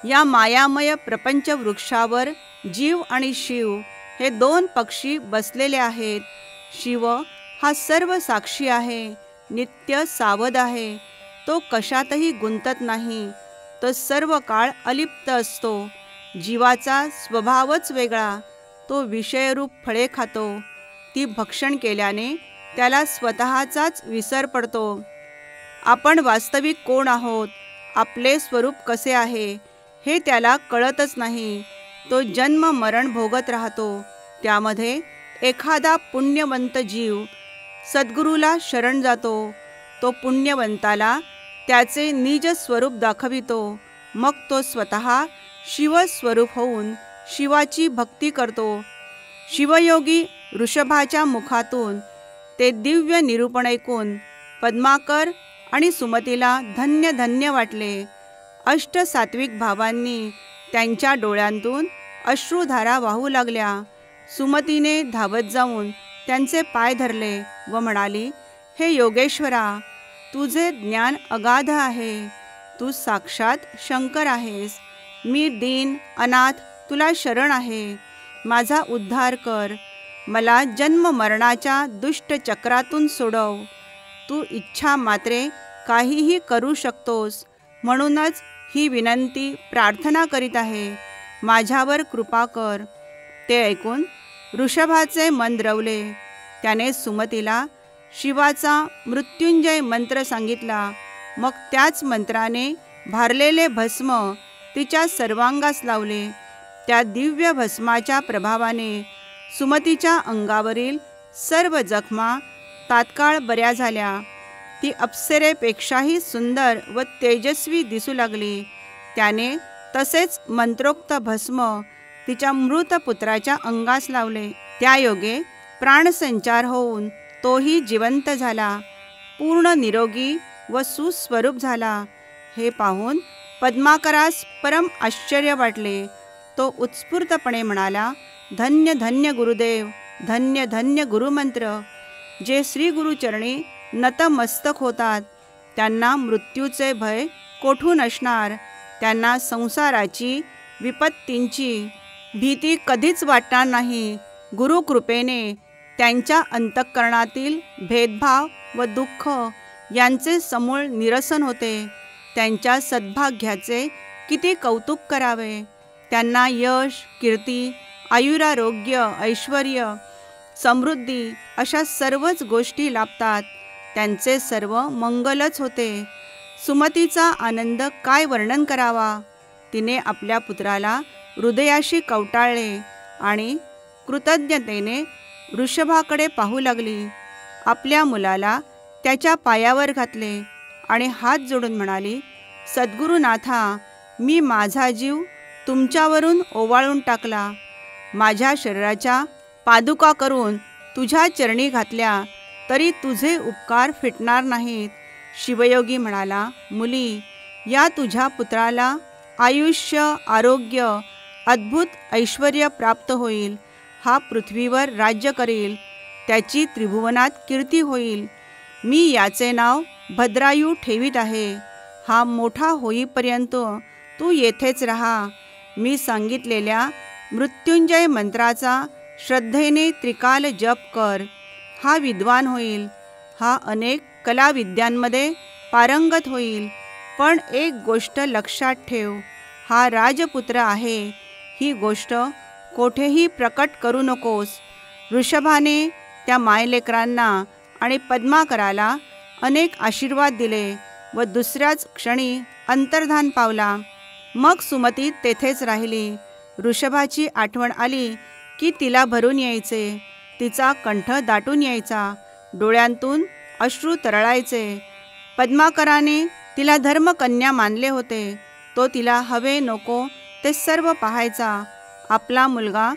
या मायामय प्रपंच वृक्षावर जीव आणि शिव हे दोन पक्षी बसलेले आहेत. शिव हा सर्व साक्षी आहे, नित्य सावध आहे. तो कशातही गुंतत नाही, तो सर्व काळ अलिप्त असतो. जीवाचा स्वभावच वेगळा. तो विषयरूप फळे खातो. ती भक्षण केल्याने त्याला स्वतःचाच विसर पडतो. आपण वास्तविक कोण आहोत, आपले स्वरूप कसे आहे हे त्याला कळतच नाही. तो जन्म मरण भोगत राहतो. त्यामध्ये एखादा पुण्यवंत जीव सद्गुरूला शरण जातो. तो पुण्यवंताला त्याचे निज स्वरूप दाखवितो. मग तो स्वतः शिवस्वरूप होऊन शिवाची भक्ती करतो. शिवयोगी ऋषभाच्या मुखातून ते दिव्य निरूपण ऐकून पद्माकर आणि सुमतीला धन्य धन्य वाटले. अष्टसात्विक भावांनी त्यांच्या डोळ्यांतून अश्रुधारा वाहू लागल्या. सुमतीने धावत जाऊन त्यांचे पाय धरले व म्हणाली, हे योगेश्वरा, तुझे ज्ञान अगाध आहे. तू साक्षात शंकर आहेस. मी दीन अनाथ तुला शरण आहे. माझा उद्धार कर. मला जन्म मरणाच्या दुष्ट चक्रातून सोडव. तू इच्छा मात्रे काहीही करू शकतोस. म्हणूनच ही विनंती प्रार्थना करीत आहे. माझ्यावर कृपा कर. ते ऐकून ऋषभाचे मन द्रवले. त्याने सुमतीला शिवाचा मृत्युंजय मंत्र सांगितला. मग त्याच मंत्राने भारलेले भस्म तिच्या सर्वांगास लावले. त्या दिव्य भस्माच्या प्रभावाने सुमतीच्या अंगावरील सर्व जखमा तात्काळ बऱ्या झाल्या. ती अप्सरेपेक्षाही सुंदर व तेजस्वी दिसू लागली. त्याने तसेच मंत्रोक्त भस्म तिच्या मृत पुत्राच्या अंगास लावले. त्या योगे प्राणसंचार होऊन तोही जिवंत झाला, पूर्ण निरोगी व सुस्वरूप झाला. हे पाहून पद्माकरास परम आश्चर्य वाटले. तो उत्स्फूर्तपणे म्हणाला, धन्य धन्य गुरुदेव, धन्य धन्य गुरुमंत्र. जे श्री गुरुचरणी नतमस्तक होतात त्यांना मृत्यूचे भय कोठून असणार. त्यांना संसाराची विपत्तींची भीती कधीच वाटणार नाही. गुरुकृपेने त्यांच्या अंतःकरणातील भेदभाव व दुःख यांचे समूळ निरसन होते. त्यांच्या सद्भाग्याचे किती कौतुक करावे. त्यांना यश, कीर्ती, आयुरारोग्य, ऐश्वर्य, समृद्धी अशा सर्वच गोष्टी लाभतात. त्यांचे सर्व मंगलच होते. सुमतीचा आनंद काय वर्णन करावा. तिने आपल्या पुत्राला हृदयाशी कवटाळले आणि कृतज्ञतेने ऋषभाकडे पाहू लागली. आपल्या मुलाला त्याच्या पायावर घातले आणि हात जोडून म्हणाली, सद्गुरुनाथा, मी माझा जीव तुमच्यावरून ओवाळून टाकला. माझ्या शरीराच्या पादुका करून तुझ्या चरणी घातल्या तरी तुझे उपकार फिटणार नाहीत. शिवयोगी म्हणाला, मुली, या तुझ्या पुत्राला आयुष्य, आरोग्य, अद्भुत ऐश्वर्य प्राप्त होईल. हा पृथ्वीवर राज्य करील. त्याची त्रिभुवनात कीर्ती होईल. मी याचे नाव भद्रायू ठेवीत आहे. हा मोठा होईपर्यंत तू येथेच राहा. मी सांगितलेल्या मृत्युंजय मंत्राचा श्रद्धेने त्रिकाल जप कर. हा विद्वान होईल. हा अनेक कलाविद्यांमध्ये पारंगत होईल. पण एक गोष्ट लक्षात ठेव, हा राजपुत्र आहे. ही गोष्ट कोठेही प्रकट करू नकोस. ऋषभाने त्या मायलेकरांना आणि पद्माकराला अनेक आशीर्वाद दिले व दुसऱ्याच क्षणी अंतर्धान पावला. मग सुमती तेथेच राहिली. वृषभाची आठवण आली की तिला भरून यायचे, तिचा कंठ दाटून यायचा, डोळ्यांतून अश्रू तरळायचे. पद्माकराने तिला धर्मकन्या मानले होते. तो तिला हवे नको ते सर्व पाहायचा. आपला मुलगा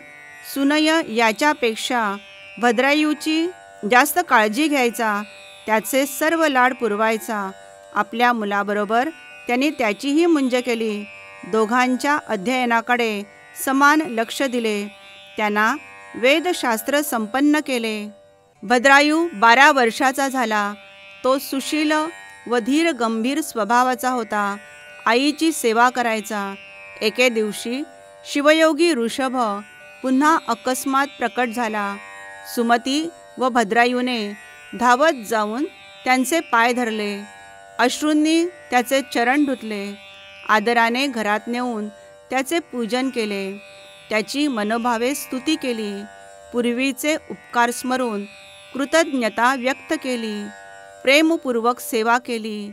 सुनय याच्यापेक्षा भद्रायूची जास्त काळजी घ्यायचा, त्याचे सर्व लाड पुरवायचा. आपल्या मुलाबरोबर त्यांनी त्याचीही मुंज केली. दोघांच्या अध्ययनाकडे समान लक्ष दिले. त्यांना वेदशास्त्र संपन्न केले. भद्रायू 12 वर्षाचा झाला. तो सुशील व धीर गंभीर स्वभावाचा होता. आईची सेवा करायचा. एके दिवशी शिवयोगी ऋषभ पुन्हा अकस्मात प्रकट झाला. सुमती व भद्रायूने धावत जाऊन त्यांचे पाय धरले. अश्रूंनी त्याचे चरण धुतले. आदराने घरात नेऊन त्याचे पूजन केले. त्याची मनोभावे स्तुती केली. पूर्वीचे उपकार स्मरून कृतज्ञता व्यक्त केली. प्रेमपूर्वक सेवा केली.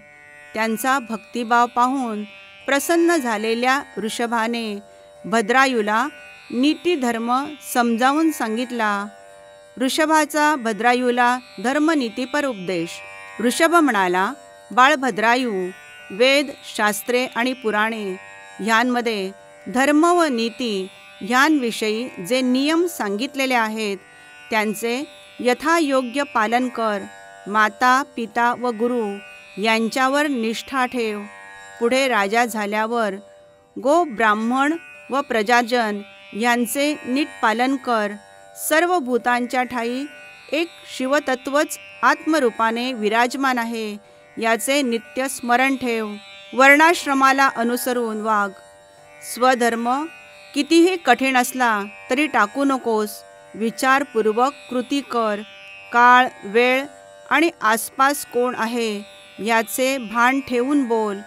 त्यांचा भक्तिभाव पाहून प्रसन्न झालेल्या ऋषभाने भद्रायूला नीतिधर्म समजावून सांगितला. ऋषभाचा भद्रायूला धर्मनीतीपर उपदेश. ऋषभ म्हणाला, बाळ भद्रायू, वेद, शास्त्रे आणि पुराणे ह्यांमध्ये धर्म व नीती ह्यांविषयी जे नियम सांगितलेले आहेत त्यांचे यथायोग्य पालन कर. माता, पिता व गुरु यांच्यावर निष्ठा ठेव. पुढे राजा झाल्यावर गो, ब्राह्मण व प्रजाजन यांचे नीट पालन कर. सर्व भूतांच्या ठायी एक शिवतत्वच आत्मरूपाने विराजमान आहे याचे नित्य स्मरण ठेव. वर्णाश्रमाला अनुसरून वाग. स्वधर्म कितीही कठीण असला तरी टाकू नकोस. विचारपूर्वक कृती कर. काळ, वेळ आणि आसपास कोण आहे याचे भान ठेवून बोल.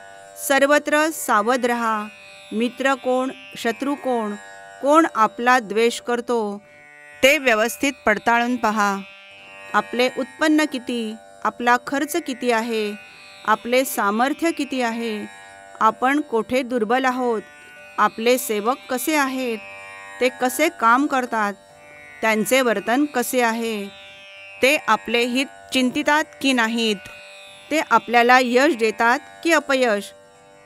सर्वत्र सावध रहा. मित्र कोण, शत्रू कोण, कोण आपला द्वेष करतो ते व्यवस्थित पडताळून पहा. आपले उत्पन्न किती, आपला खर्च किती आहे, आपले सामर्थ्य किती आहे, आपण कोठे दुर्बल आहोत, आपले सेवक कसे आहेत, ते कसे काम करतात, त्यांचे वर्तन कसे आहे, ते आपले हित चिंतितात की नाहीत, ते आपल्याला यश देतात की अपयश,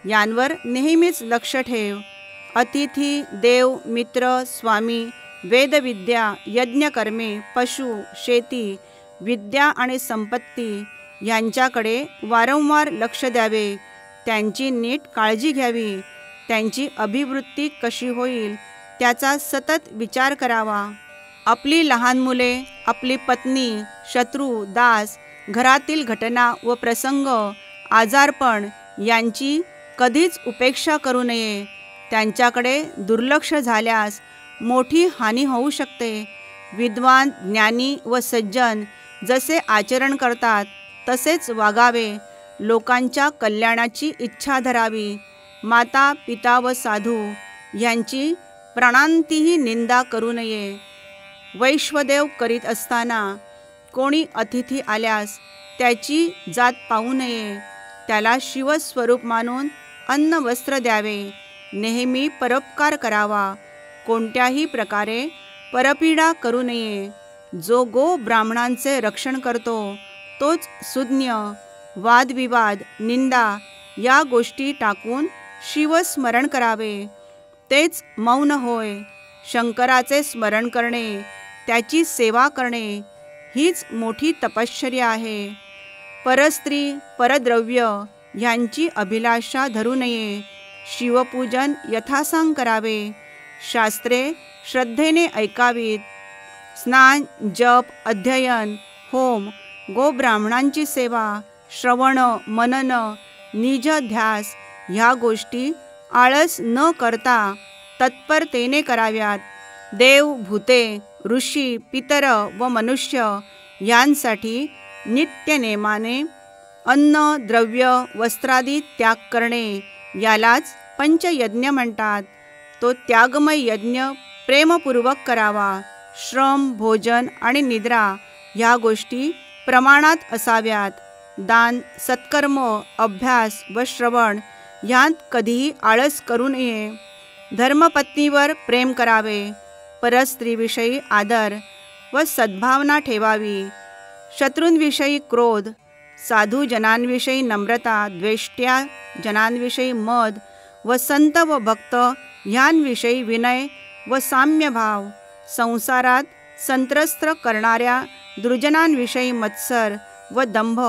यांवर नेहमीच लक्ष ठेव. अतिथी, देव, मित्र, स्वामी, वेदविद्या, यज्ञकर्मे, पशु, शेती, विद्या आणि संपत्ती यांच्याकडे वारंवार लक्ष द्यावे. त्यांची नीट काळजी घ्यावी. त्यांची अभिवृत्ती कशी होईल त्याचा सतत विचार करावा. आपली लहान मुले, आपली पत्नी, शत्रू, दास, घरातील घटना व प्रसंग, आजारपण यांची कधीच उपेक्षा करू नये. त्यांच्याकडे दुर्लक्ष झाल्यास मोठी हानी होऊ शकते. विद्वान, ज्ञानी व सज्जन जसे आचरण करतात तसेच वागावे. लोकांच्या कल्याणाची इच्छा धरावी. माता, पिता व साधू यांची प्राणांतीही निंदा करू नये. वैश्वदेव करीत असताना कोणी अतिथी आल्यास त्याची जात पाहू नये. त्याला शिवस्वरूप मानून अन्न वस्त्र द्यावे. नेहमी परोपकार करावा. कोणत्याही प्रकारे परपीडा करू नये. जो गो ब्राह्मणांचे रक्षण करतो तोच सुज्ञ. वादविवाद, निंदा या गोष्टी टाकून शिवस्मरण करावे. तेच मौन होय. शंकराचे स्मरण करणे, त्याची सेवा करणे हीच मोठी तपश्चर्या आहे. परस्त्री, परद्रव्य ह्यांची अभिलाषा धरू नये. शिवपूजन यथासांग करावे. शास्त्रे श्रद्धेने ऐकावीत. स्नान, जप, अध्ययन, होम, गोब्राह्मणांची सेवा, श्रवण, मनन, निज ध्यास ह्या गोष्टी आळस न करता तत्परतेने कराव्यात. देव, भूते, ऋषी, पितर व मनुष्य यांसाठी नित्यनेमाने अन्न, द्रव्य, वस्त्रादी त्याग करणे यालाच पंचयज्ञ म्हणतात. तो त्यागमय यज्ञ प्रेमपूर्वक करावा. श्रम, भोजन आणि निद्रा ह्या गोष्टी प्रमाणात असाव्यात. दान, सत्कर्म, अभ्यास व श्रवण ह्यांत कधीही आळस करू नये. धर्मपत्नीवर प्रेम करावे. परस्त्रीविषयी आदर व सद्भावना ठेवावी. शत्रूंविषयी क्रोध, साधूजनांविषयी नम्रता, द्वेष्ट्या जनांविषयी मद व संत व भक्त ह्यांविषयी विनय व साम्यभाव, संसारात संत्रस्त करणाऱ्या दुर्जनांविषयी मत्सर व दंभ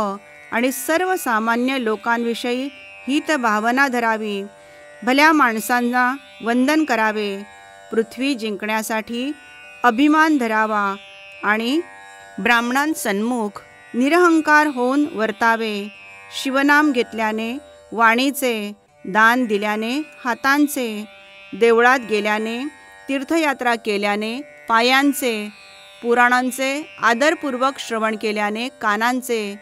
आणि सर्वसामान्य लोकांविषयी हितभावना धरावी. भल्या माणसांना वंदन करावे. पृथ्वी जिंकण्यासाठी अभिमान धरावा आणि ब्राह्मणांसन्मुख निरहंकार होऊन वर्तावे. शिवनाम घेतल्याने वाणीचे, दान दिल्याने हातांचे, देवळात गेल्याने, तीर्थयात्रा केल्याने पायांचे, पुराणांचे आदरपूर्वक श्रवण केल्याने कानांचे,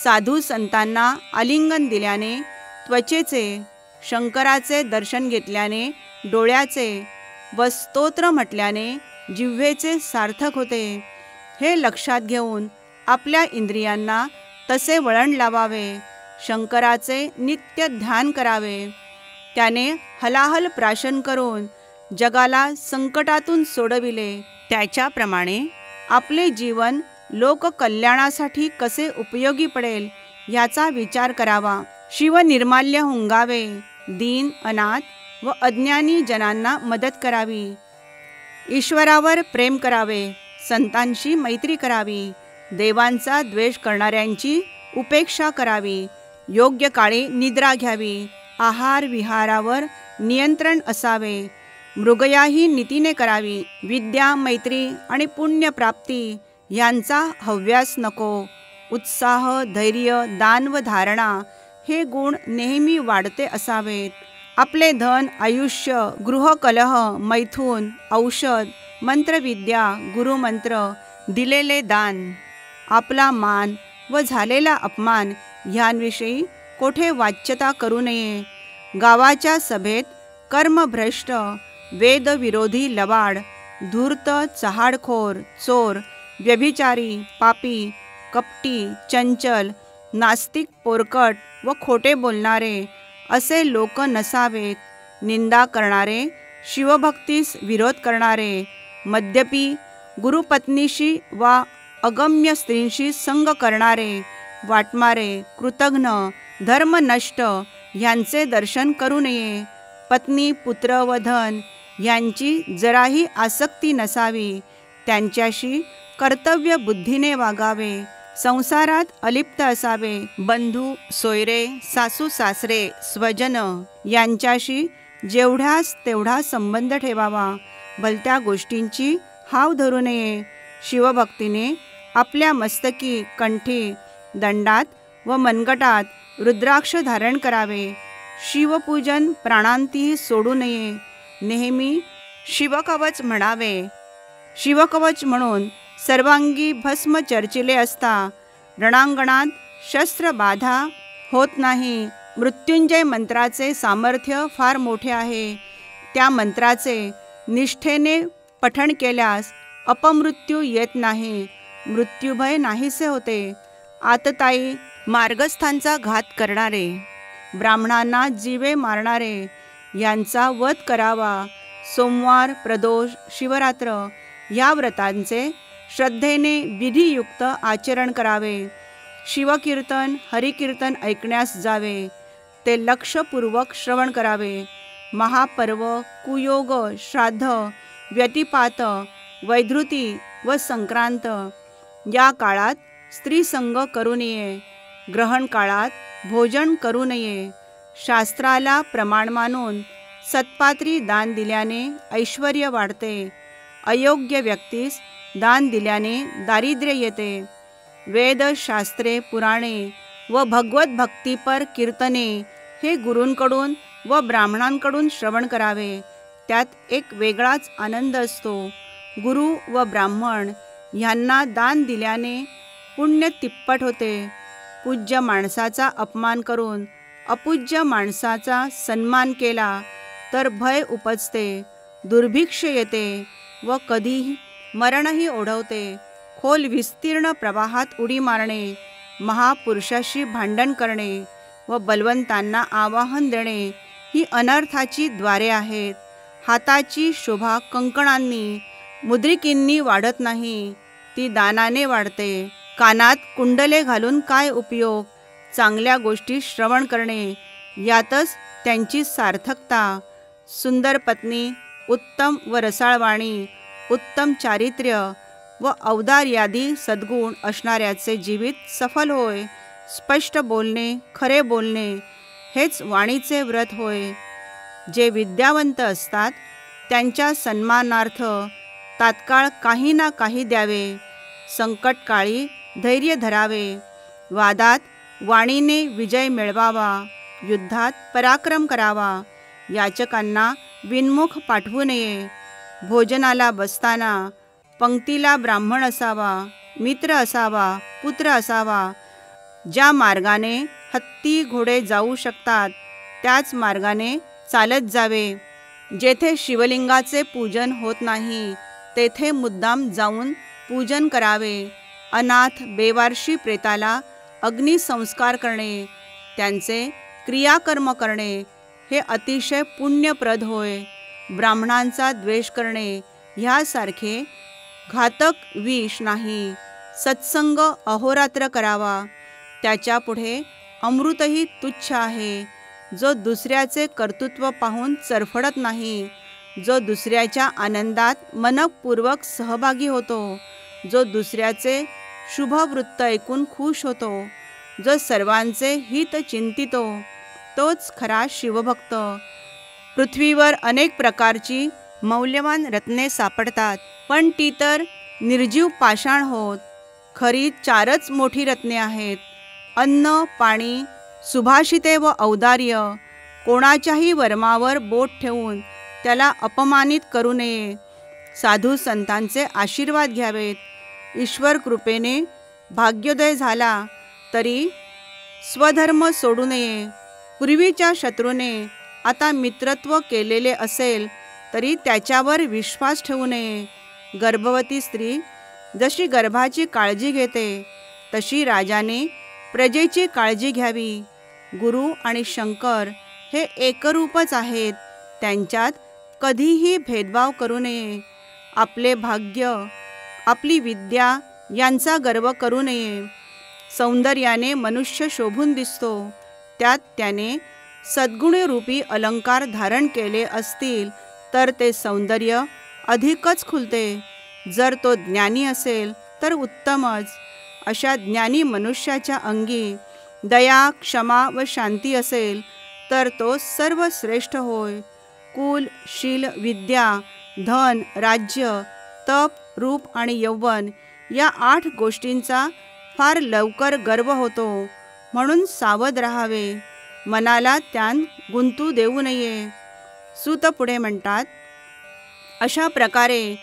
साधू संतांना आलिंगन दिल्याने त्वचेचे, शंकराचे दर्शन घेतल्याने डोळ्याचे व स्तोत्र म्हटल्याने जिव्हेचे सार्थक होते. हे लक्षात घेऊन आपल्या इंद्रियांना तसे वळण लावावे. शंकराचे नित्य ध्यान करावे. त्याने हलाहल प्राशन करून जगाला संकटातून सोडविले. त्याच्याप्रमाणे आपले जीवन लोककल्याणासाठी कसे उपयोगी पडेल याचा विचार करावा. शिवनिर्माल्य हुंगावे. दीन, अनाथ व अज्ञानी जनांना मदत करावी. ईश्वरावर प्रेम करावे. संतांशी मैत्री करावी. देवांचा द्वेष करणाऱ्यांची उपेक्षा करावी. योग्य काळी निद्रा घ्यावी. आहार विहारावर नियंत्रण असावे. मृगयाही नीतीने करावी. विद्या, मैत्री आणि पुण्यप्राप्ती यांचा हव्यास नको. उत्साह, धैर्य, दान व धारणा हे गुण नेहमी वाढते असावेत. आपले धन, आयुष्य, गृहकलह, मैथून, औषध, मंत्रविद्या, गुरुमंत्र, दिलेले दान, आपला मान व झालेला अपमान ह्यांविषयी कोठे वाच्यता करू नये. गावाच्या सभेत कर्मभ्रष्ट, वेदविरोधी लवाड, धूर्त, चहाडखोर, चोर, व्यभिचारी, पापी, कपटी, चंचल, नास्तिक, पोरकट व खोटे बोलणारे असे लोक नसावेत. निंदा करणारे, शिवभक्तीस विरोध करणारे, मद्यपी, गुरुपत्नीशी वा अगम्य स्त्रींशी संग करणारे, वाटमारे, कृतघ्न, धर्मनष्ट ह्यांचे दर्शन करू नये. पत्नी, पुत्र व धन यांची जराही आसक्ती नसावी. त्यांच्याशी कर्तव्य बुद्धीने वागावे. संसारात अलिप्त असावे. बंधू, सोयरे, सासू सासरे, स्वजन यांच्याशी जेवढ्यास तेवढा संबंध ठेवावा. भलत्या गोष्टींची हाव धरू नये. शिवभक्तीने आपल्या मस्तकी, कंठी, दंडात व मनगटात रुद्राक्ष धारण करावे. शिवपूजन प्राणांतीही सोडू नये. नेहमी शिवकवच म्हणावे. शिवकवच म्हणून सर्वांगी भस्म चर्चिले असता रणांगणात शस्त्रबाधा होत नाही. मृत्युंजय मंत्राचे सामर्थ्य फार मोठे आहे. त्या मंत्राचे निष्ठेने पठण केल्यास अपमृत्यू येत नाही. मृत्यूभय नाहीसे होते. आतताई, मार्गस्थांचा घात करणारे, ब्राह्मणांना जीवे मारणारे यांचा वध करावा. सोमवार, प्रदोष, शिवरात्र या व्रतांचे श्रद्धेने विधियुक्त आचरण करावे. शिवकीर्तन, हरिकीर्तन ऐकण्यास जावे. ते लक्षपूर्वक श्रवण करावे. महापर्व, कुयोग, श्राद्ध, व्यतिपात, वैधृती व संक्रांत या काळात स्त्रीसंग करू नये. ग्रहण काळात भोजन करू नये. शास्त्राला प्रमाण मानून सत्पात्री दान दिल्याने ऐश्वर्य वाढते. अयोग्य व्यक्तीस दान दिल्याने दारिद्र्य येते. वेद, शास्त्रे, पुराणे व भगवत भक्तीपर कीर्तने हे गुरूंकडून व ब्राह्मणांकडून श्रवण करावे. त्यात एक वेगळाच आनंद असतो. गुरु व ब्राह्मण ह्यांना दान दिल्याने पुण्य तिप्पट होते. पूज्य माणसाचा अपमान करून अपूज्य माणसाचा सन्मान केला तर भय उपजते, दुर्भिक्ष येते व कधी मरणही ओढवते. खोल विस्तीर्ण प्रवाहात उडी मारणे, महापुरुषाशी भांडण करणे व बलवंतांना आवाहन देणे ही अनर्थाची द्वारे आहेत. हाताची शोभा कंकणांनी, मुद्रिकींनी वाढत नाही, ती दानाने वाढते. कानात कुंडले घालून काय उपयोग? चांगल्या गोष्टी श्रवण करणे यातच त्यांची सार्थकता. सुंदर पत्नी, उत्तम व रसाळ वाणी, उत्तम चारित्र्य व औदार्यादी सद्गुण असणाऱ्याचे जीवित सफल होय. स्पष्ट बोलणे, खरे बोलणे हेच वाणीचे व्रत होय. जे विद्यावंत असतात त्यांच्या सन्मानार्थ तात्काळ काही ना काही द्यावे. संकटकाळी धैर्य धरावे. वादात वाणीने विजय मिळवावा. युद्धात पराक्रम करावा. याचकांना विनमुख पाठवू नये. भोजनाला बसताना पंक्तीला ब्राह्मण असावा, मित्र असावा, पुत्र असावा. ज्या मार्गाने हत्ती घोडे जाऊ शकतात त्याच मार्गाने चालत जावे. जेथे शिवलिंगाचे पूजन होत नाही तेथे मुद्दाम जाऊन पूजन करावे. अनाथ बेवारशी प्रेताला अग्निसंस्कार करणे, त्यांचे क्रियाकर्म करणे हे अतिशय पुण्यप्रद होय. ब्राह्मणांचा द्वेष करणे ह्यासारखे घातक विष नाही. सत्संग अहोरात्र करावा. त्याच्यापुढे अमृतही तुच्छ आहे. जो दुसऱ्याचे कर्तृत्व पाहून चरफडत नाही, जो दुसऱ्याच्या आनंदात मनपूर्वक सहभागी होतो, जो दुसऱ्याचे शुभवृत्त ऐकून खुश होतो, जो सर्वांचे हित चिंतितो, तोच खरा शिवभक्त. पृथ्वीवर अनेक प्रकारची मौल्यवान रत्ने सापडतात, पण ती तर निर्जीव पाषाण होत. खरी 4च मोठी रत्ने आहेत: अन्न, पाणी, सुभाषिते व औदार्य. कोणाच्याही वर्मावर बोट ठेवून त्याला अपमानित करू नये. साधू संतांचे आशीर्वाद घ्यावेत. ईश्वर कृपेने भाग्योदय झाला तरी स्वधर्म सोडू नये. पूर्वीच्या शत्रूने आता मित्रत्व केलेले असेल तरी त्याच्यावर विश्वास ठेवू नये. गर्भवती स्त्री जशी गर्भाची काळजी घेते तशी राजाने प्रजेची काळजी घ्यावी. गुरु आणि शंकर हे एकरूपच आहेत, त्यांच्यात कधीही भेदभाव करू नये. आपले भाग्य, आपली विद्या यांचा गर्व करू नये. सौंदर्याने मनुष्य शोभून दिसतो, त्यात त्याने सद्गुणरूपी अलंकार धारण केले असतील तर ते सौंदर्य अधिकच खुलते. जर तो ज्ञानी असेल तर उत्तमच. अशा ज्ञानी मनुष्याच्या अंगी दया, क्षमा व शांती असेल तर तो सर्वश्रेष्ठ होय. कुल, शील, विद्या, धन, राज्य, तप, रूप आणि यौवन या 8 गोष्टींचा फार लवकर गर्व होतो, म्हणून सावध राहावे. मनाला त्यात गुंतू देऊ नये. सूत पुढे म्हणतात, अशा प्रकारे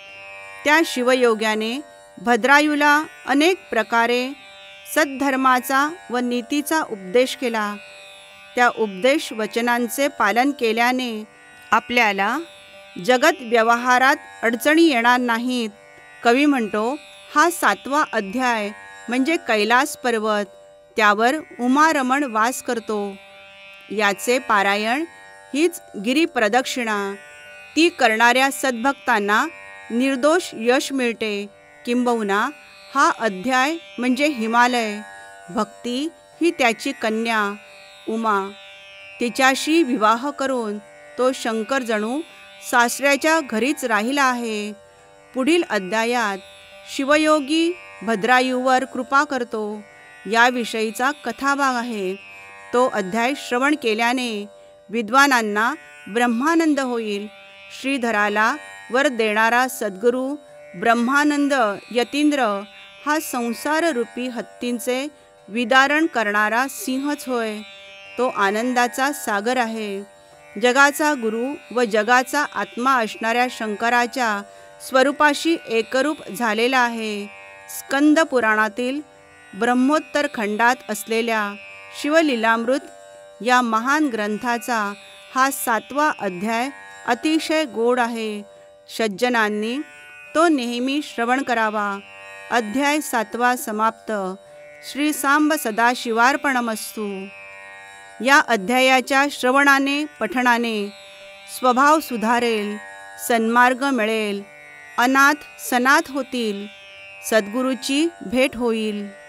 त्या शिवयोग्याने भद्रायूला अनेक प्रकारे सद्धर्माचा व नीतीचा उपदेश केला. त्या उपदेश वचनांचे पालन केल्याने आपल्याला जगत व्यवहारात अडचणी येणार नाहीत. कवी म्हणतो, हा 7वा अध्याय म्हणजे कैलास पर्वत, त्यावर उमारमण वास करतो. याचे पारायण हीच गिरीप्रदक्षिणा. ती करणाऱ्या सद्भक्तांना निर्दोष यश मिळते. किंबहुना हा अध्याय म्हणजे हिमालय. भक्ती ही त्याची कन्या उमा. तिच्याशी विवाह करून तो शंकर जणू सासऱ्याच्या घरीच राहिला आहे. पुढील अध्यायात शिवयोगी भद्रायूवर कृपा करतो याविषयीचा कथाभाग आहे. तो अध्याय श्रवण केल्याने विद्वानांना ब्रह्मानंद होईल. श्रीधराला वर देणारा सद्गुरू ब्रह्मानंद यतींद्र हा संसाररूपी हत्तींचे विदारण करणारा सिंहच होय. तो आनंदाचा सागर आहे. जगाचा गुरु व जगाचा आत्मा असणाऱ्या शंकराच्या स्वरूपाशी एकरूप झालेला आहे. स्कंद पुराणातील ब्रह्मोत्तर खंडात असलेल्या शिवलीलामृत या महान ग्रंथाचा हा 7वा अध्याय अतिशय गोड आहे. सज्जनांनी तो नेहमी श्रवण करावा. अध्याय 7 समाप्त. श्री सांब सदाशिवार्पणमस्तु. या अध्यायाच्या श्रवणाने पठणाने स्वभाव सुधारेल, सन्मार्ग मिळेल, अनाथ सनाथ होतील, सद्गुरूची भेट होईल.